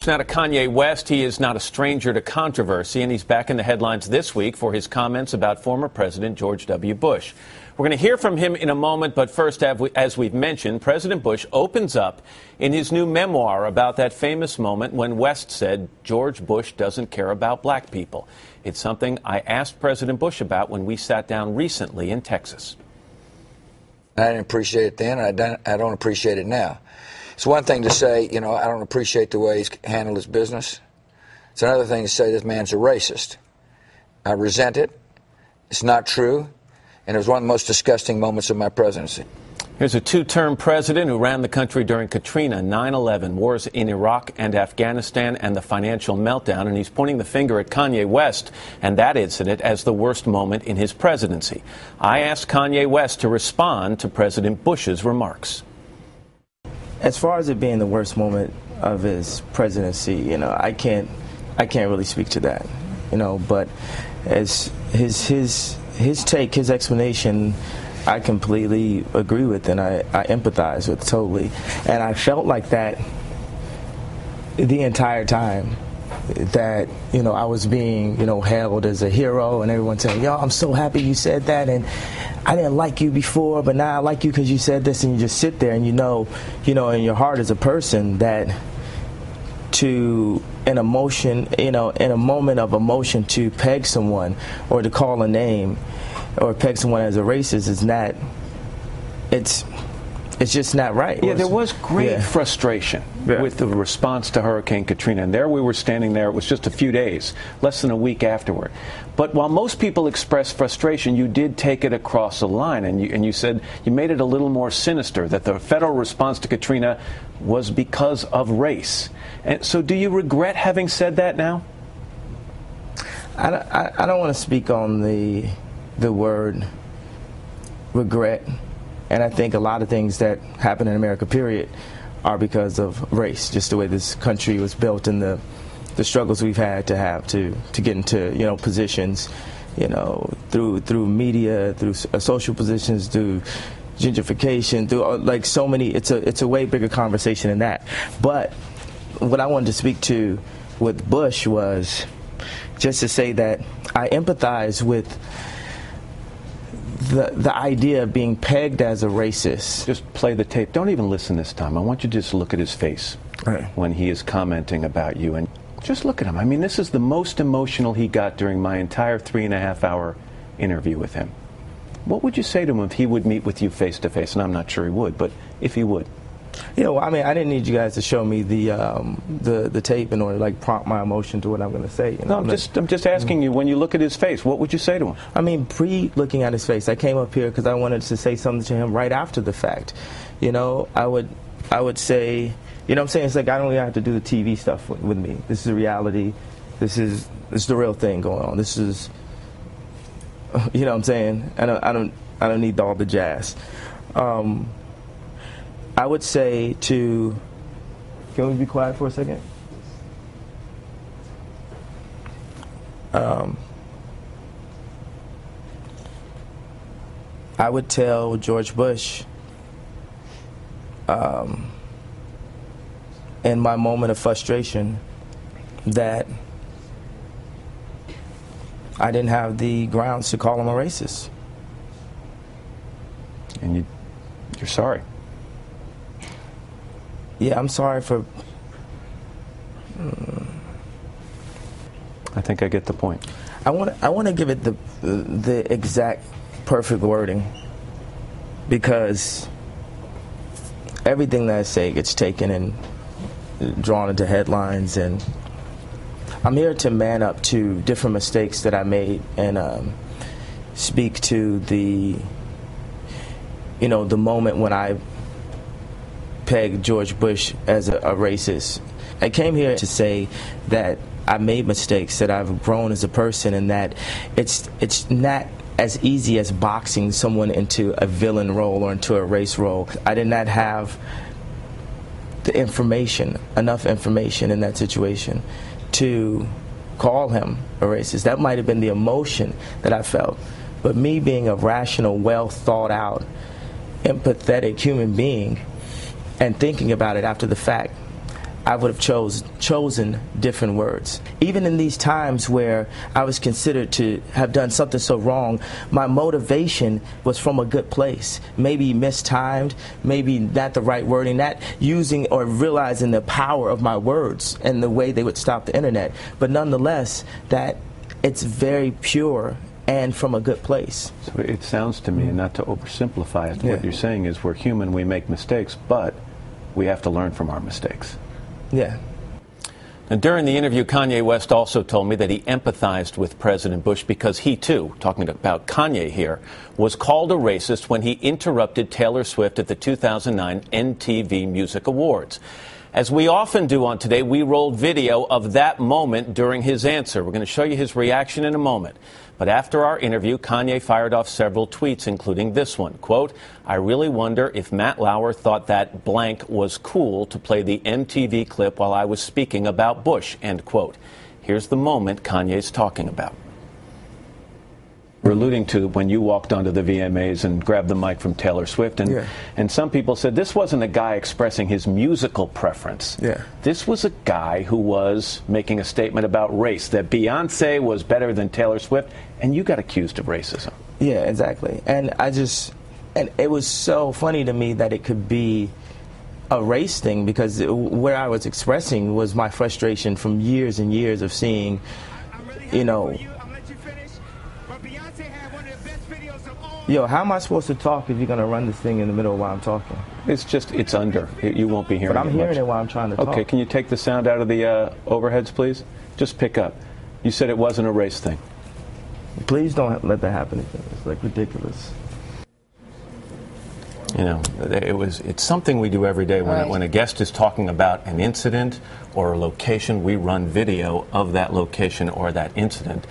Now to Kanye West. He is not a stranger to controversy, and he's back in the headlines this week for his comments about former President George W. Bush. We're going to hear from him in a moment, but first, as we've mentioned, President Bush opens up in his new memoir about that famous moment when West said George Bush doesn't care about black people. It's something I asked President Bush about when we sat down recently in Texas. I didn't appreciate it then, and I don't appreciate it now. It's one thing to say, I don't appreciate the way he's handled his business. It's another thing to say this man's a racist. I resent it. It's not true. And it was one of the most disgusting moments of my presidency. Here's a two-term president who ran the country during Katrina, 9/11, wars in Iraq and Afghanistan, and the financial meltdown. And he's pointing the finger at Kanye West and that incident as the worst moment in his presidency. I asked Kanye West to respond to President Bush's remarks. As far as it being the worst moment of his presidency, I can't really speak to that, but as his take, his explanation, I completely agree with, and I empathize with totally. And I felt like that the entire time, that I was being hailed as a hero, and everyone saying, "Yo, I'm so happy you said that, and I didn't like you before, but now I like you because you said this." And you just sit there and in your heart as a person that in a moment of emotion, to peg someone or to call a name or peg someone as a racist is not, it's just not right. Yeah, there was great frustration with the response to Hurricane Katrina. And there we were standing there. It was just a few days, less than a week afterward. But while most people expressed frustration, you did take it across a line. And you said you made it a little more sinister, that the federal response to Katrina was because of race. And so do you regret having said that now? I don't want to speak on the word regret. And I think a lot of things that happen in America, period, are because of race, just the way this country was built and the struggles we've had to get into positions, through media, through social positions, through gentrification, through like so many. It's a way bigger conversation than that. But what I wanted to speak to with Bush was just to say that I empathize with the idea of being pegged as a racist. Just play the tape. Don't even listen this time. I want you to just look at his face when he is commenting about you. And just look at him. I mean, this is the most emotional he got during my entire 3.5-hour interview with him. What would you say to him if he would meet with you face to face? And I'm not sure he would, but if he would. I mean, I didn't need you guys to show me the tape in order to prompt my emotion to what I'm going to say. No, I'm just asking you, when you look at his face, what would you say to him? I mean, pre-looking at his face, I came up here because I wanted to say something to him right after the fact. I would say, what I'm saying? It's like I don't even have to do the TV stuff with me. This is reality. This is the real thing going on. This is, what I'm saying? I don't need all the jazz. I would say can we be quiet for a second? I would tell George Bush, in my moment of frustration, that I didn't have the grounds to call him a racist. And you're sorry. Yeah, I'm sorry for... I think I get the point. I want to give it the exact perfect wording, because everything that I say gets taken and drawn into headlines, and I'm here to man up to different mistakes that I made and speak to the moment when I pegged George Bush as a racist. I came here to say that I made mistakes, that I've grown as a person, and that it's not as easy as boxing someone into a villain role or into a race role. I did not have the enough information in that situation to call him a racist. That might have been the emotion that I felt. But me being a rational, well thought out, empathetic human being, and thinking about it after the fact, I would have chosen different words. Even in these times where I was considered to have done something so wrong, my motivation was from a good place. Maybe mistimed, maybe not the right wording, not using or realizing the power of my words and the way they would stop the internet. But nonetheless, that it's very pure and from a good place. So it sounds to me, and not to oversimplify it, what you're saying is we're human, we make mistakes, but we have to learn from our mistakes. Yeah. And during the interview, Kanye West also told me that he empathized with President Bush because he, too, talking about Kanye here, was called a racist when he interrupted Taylor Swift at the 2009 MTV Music Awards. As we often do on Today, we rolled video of that moment during his answer. We're going to show you his reaction in a moment. But after our interview, Kanye fired off several tweets, including this one. Quote, "I really wonder if Matt Lauer thought that blank was cool to play the MTV clip while I was speaking about Bush," end quote. Here's the moment Kanye's talking about. We're alluding to when you walked onto the VMAs and grabbed the mic from Taylor Swift, and some people said this wasn't a guy expressing his musical preference. This was a guy who was making a statement about race, that Beyonce was better than Taylor Swift, and you got accused of racism. Yeah, exactly. And it was so funny to me that it could be a race thing, because where I was expressing was my frustration from years and years of seeing, you know, yo, how am I supposed to talk if you're going to run this thing in the middle while I'm talking? It's under. You won't be hearing it. But I'm hearing it while I'm trying to talk. Okay, can you take the sound out of the overheads, please? Just pick up. You said it wasn't a race thing. Please don't let that happen again. It's like ridiculous. You know, it's something we do every day when a guest is talking about an incident or a location. We run video of that location or that incident.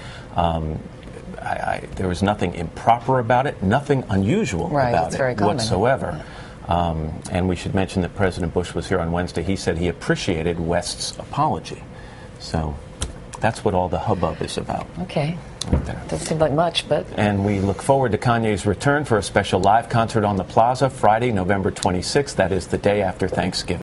There was nothing improper about it, nothing unusual about it whatsoever. And we should mention that President Bush was here on Wednesday. He said he appreciated West's apology. So that's what all the hubbub is about. Okay. Right there. Doesn't seem like much, but... And we look forward to Kanye's return for a special live concert on the Plaza Friday, November 26th. That is the day after Thanksgiving.